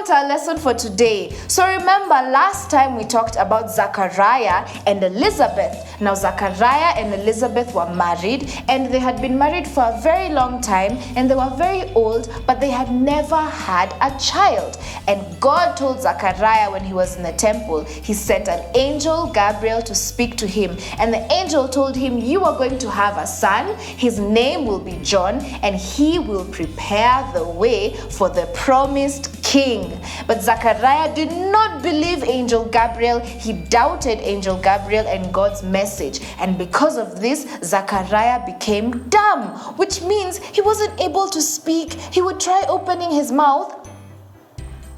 to our lesson for today. So remember, last time we talked about Zachariah and Elizabeth. Now Zachariah and Elizabeth were married, and they had been married for a very long time, and they were very old, but they had never had a child. And God told Zachariah when he was in the temple, he sent an angel, Gabriel, to speak to him. And the angel told him, you are going to have a son. His name will be John, and he will prepare the way for the promised king. But Zachariah did not believe Angel Gabriel. He doubted Angel Gabriel and God's message. And because of this, Zachariah became dumb, which means he wasn't able to speak. He would try opening his mouth,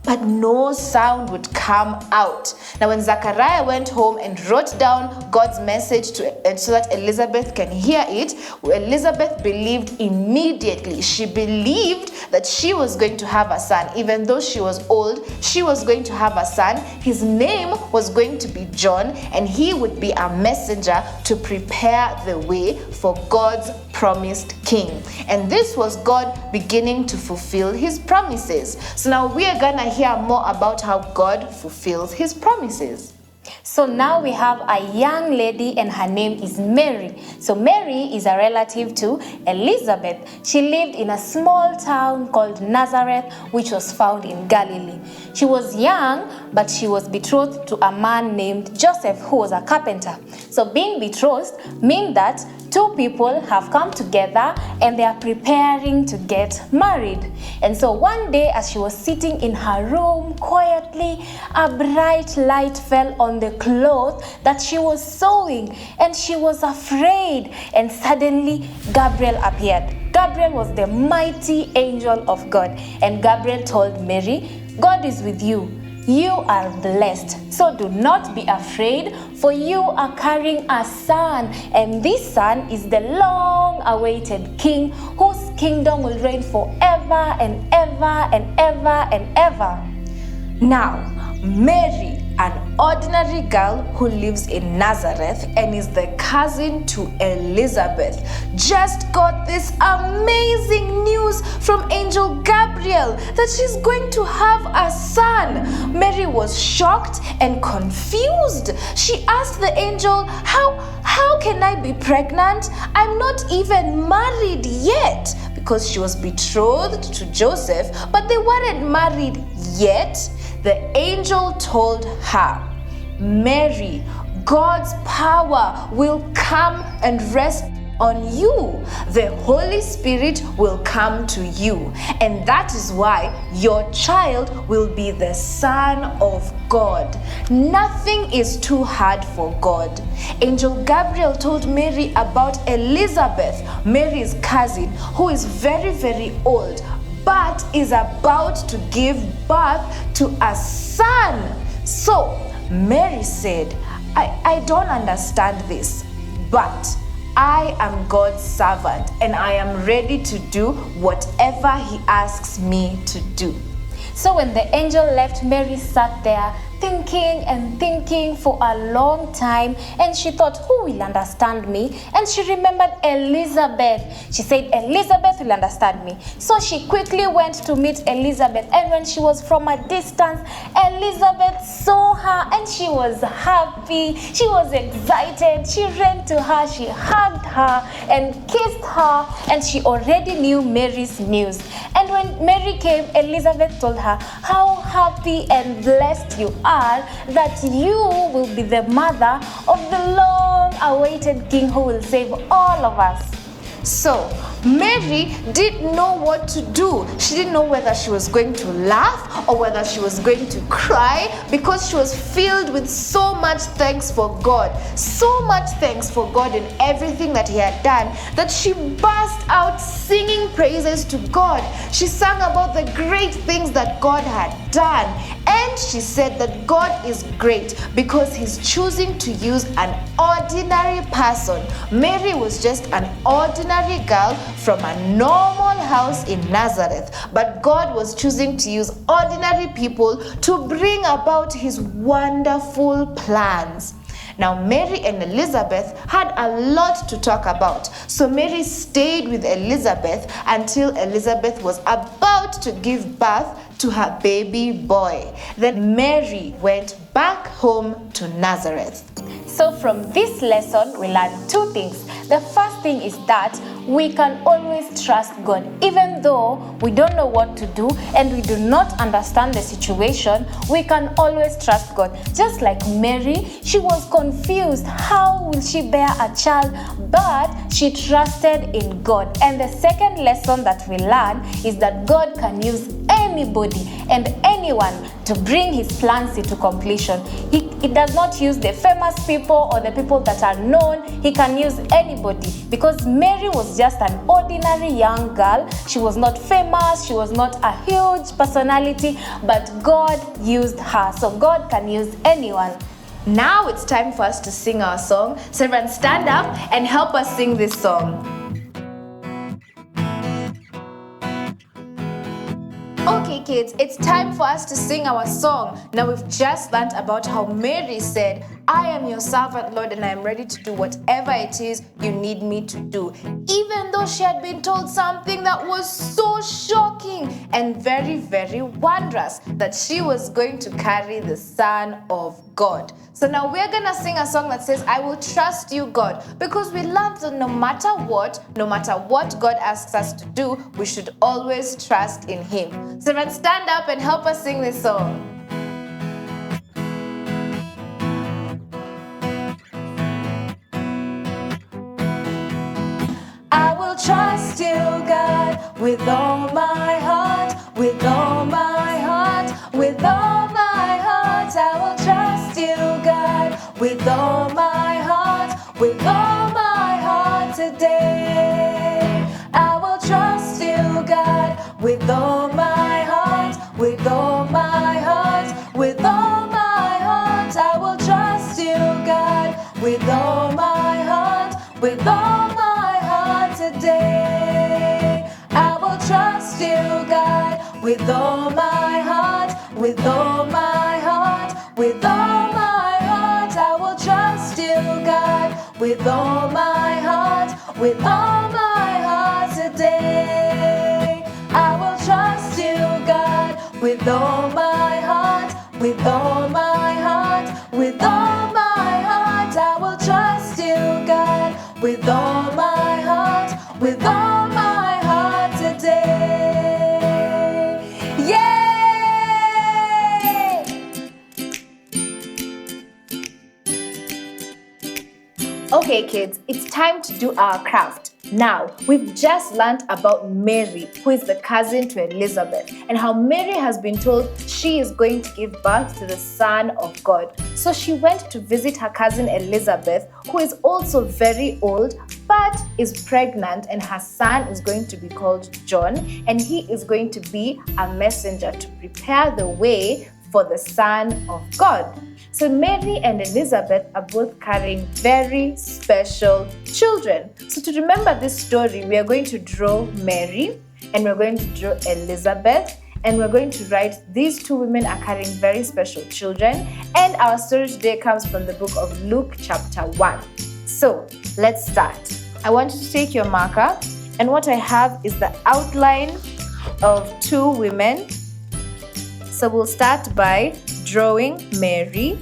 but no sound would come out. Now when Zachariah went home and wrote down God's message so that Elizabeth can hear it, Elizabeth believed immediately. She believed that she was going to have a son. Even though she was old, she was going to have a son. His name was going to be John, and he would be a messenger to prepare the way for God's promised king. And this was God beginning to fulfill his promises. So now we are gonna hear more about how God fulfills his promises. So now we have a young lady, and her name is Mary. So Mary is a relative to Elizabeth. She lived in a small town called Nazareth, which was found in Galilee. She was young, but she was betrothed to a man named Joseph, who was a carpenter. So being betrothed means that two people have come together and they are preparing to get married. And so one day, as she was sitting in her room quietly, a bright light fell on the cloth that she was sewing, and she was afraid. And suddenly Gabriel appeared. Gabriel was the mighty angel of God, and Gabriel told Mary, God is with you. You are blessed, so do not be afraid, for you are carrying a son, and this son is the long-awaited king, whose kingdom will reign forever and ever and ever and ever. Now, Mary, an ordinary girl who lives in Nazareth and is the cousin to Elizabeth, just got this amazing news from Angel Gabriel that she's going to have a son. Mary was shocked and confused. She asked the angel, how can I be pregnant? I'm not even married yet, because she was betrothed to Joseph, but they weren't married yet. The angel told her, Mary, God's power will come and rest on you. The Holy Spirit will come to you, and that is why your child will be the Son of God. Nothing is too hard for God. Angel Gabriel told Mary about Elizabeth, Mary's cousin, who is very, very old, but is about to give birth to a son. So Mary said, I don't understand this, but I am God's servant, and I am ready to do whatever he asks me to do. So when the angel left, Mary sat there thinking and thinking for a long time, and she thought, who will understand me? And she remembered Elizabeth. She said, Elizabeth will understand me. So she quickly went to meet Elizabeth, and when she was from a distance, Elizabeth saw her and she was happy. She was excited. She ran to her, she hugged her and kissed her, and she already knew Mary's news. And when Mary came, Elizabeth told her how happy and blessed you are that you will be the mother of the long-awaited king who will save all of us. So Mary didn't know what to do. She didn't know whether she was going to laugh or whether she was going to cry, because she was filled with so much thanks for God, so much thanks for God and everything that he had done, that she burst out singing praises to God. She sang about the great things that God had done, and she said that God is great because he's choosing to use an ordinary person. Mary was just an ordinary girl from a normal house in Nazareth, but God was choosing to use ordinary people to bring about his wonderful plans. Now, Mary and Elizabeth had a lot to talk about. So Mary stayed with Elizabeth until Elizabeth was about to give birth to her baby boy. Then Mary went back home to Nazareth. So from this lesson, we learn two things. The first thing is that we can always trust God. Even though we don't know what to do and we do not understand the situation, we can always trust God. Just like Mary, she was confused. How will she bear a child? But she trusted in God. And the second lesson that we learn is that God can use anybody and anyone to bring his plans into completion. He does not use the famous people or the people that are known. He can use anybody, because Mary was just an ordinary young girl. She was not famous. She was not a huge personality, but God used her. So God can use anyone. Now it's time for us to sing our song. So everyone stand up and help us sing this song. Okay kids, it's time for us to sing our song. Now we've just learned about how Mary said, I am your servant, Lord, and I am ready to do whatever it is you need me to do. Even though she had been told something that was so shocking and very, very wondrous, that she was going to carry the Son of God. So now we're going to sing a song that says, I will trust you, God, because we learned that no matter what God asks us to do, we should always trust in him. So let's stand up and help us sing this song. I will trust you, God, with all my heart, with all my heart, with all my heart. I will trust you, God, with all my heart, with all my heart today. I will trust you, God, with all my heart, with all my heart, with all my heart. I will trust you, God, with all my heart, with all my heart today. I will trust you, God, with all my heart, with all my heart, with all my heart. I will trust you, God, with all my heart, with all my heart today. I will trust you, God, with all my heart, with all my heart, with all my heart. I will trust you, God, with all my heart, with all my heart today. Yay! Okay kids, it's time to do our craft. Now, we've just learned about Mary, who is the cousin to Elizabeth, and how Mary has been told she is going to give birth to the Son of God. So she went to visit her cousin Elizabeth, who is also very old, but is pregnant, and her son is going to be called John, and he is going to be a messenger to prepare the way for the Son of God. So Mary and Elizabeth are both carrying very special children. So to remember this story, we are going to draw Mary and we're going to draw Elizabeth, and we're going to write these two women are carrying very special children. And our story today comes from the book of Luke chapter 1. So let's start. I want you to take your marker, and what I have is the outline of two women. So we'll start by drawing Mary.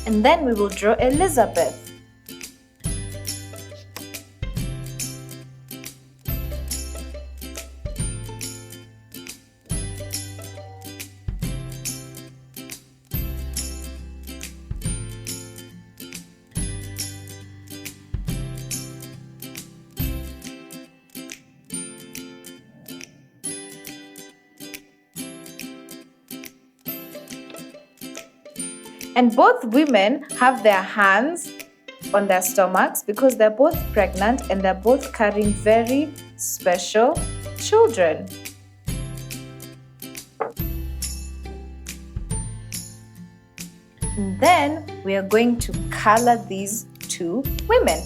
And then we will draw Elizabeth. And both women have their hands on their stomachs because they're both pregnant and they're both carrying very special children. And then we are going to color these two women.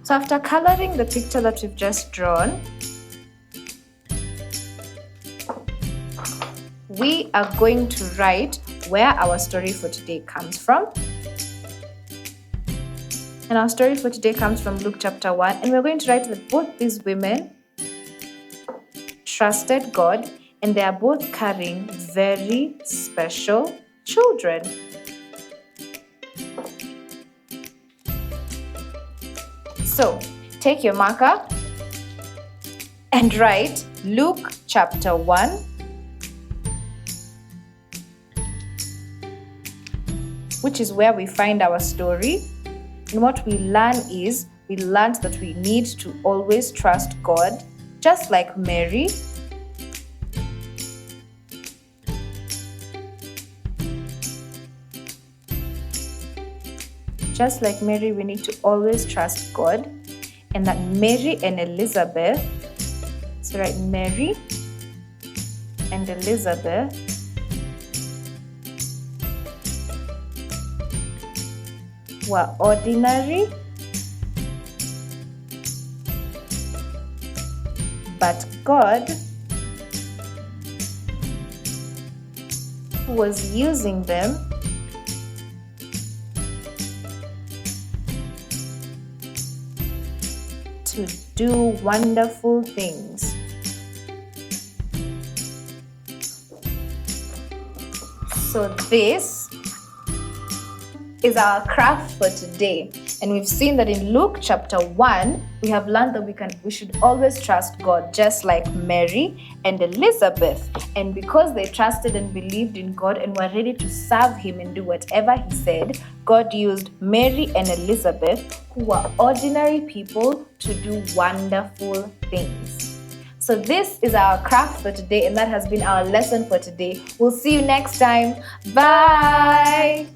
So after coloring the picture that we've just drawn, we are going to write where our story for today comes from. And our story for today comes from Luke chapter 1. And we're going to write that both these women trusted God and they are both carrying very special children. So, take your marker and write Luke chapter 1, which is where we find our story. And what we learn is, we learned that we need to always trust God, just like Mary. Just like Mary, we need to always trust God. And that Mary and Elizabeth, so write Mary and Elizabeth were ordinary, but God was using them to do wonderful things. So this is our craft for today. And we've seen that in Luke chapter 1, we have learned that we should always trust God, just like Mary and Elizabeth. And because they trusted and believed in God and were ready to serve Him and do whatever He said, God used Mary and Elizabeth, who were ordinary people, to do wonderful things. So this is our craft for today, and that has been our lesson for today. We'll see you next time. Bye!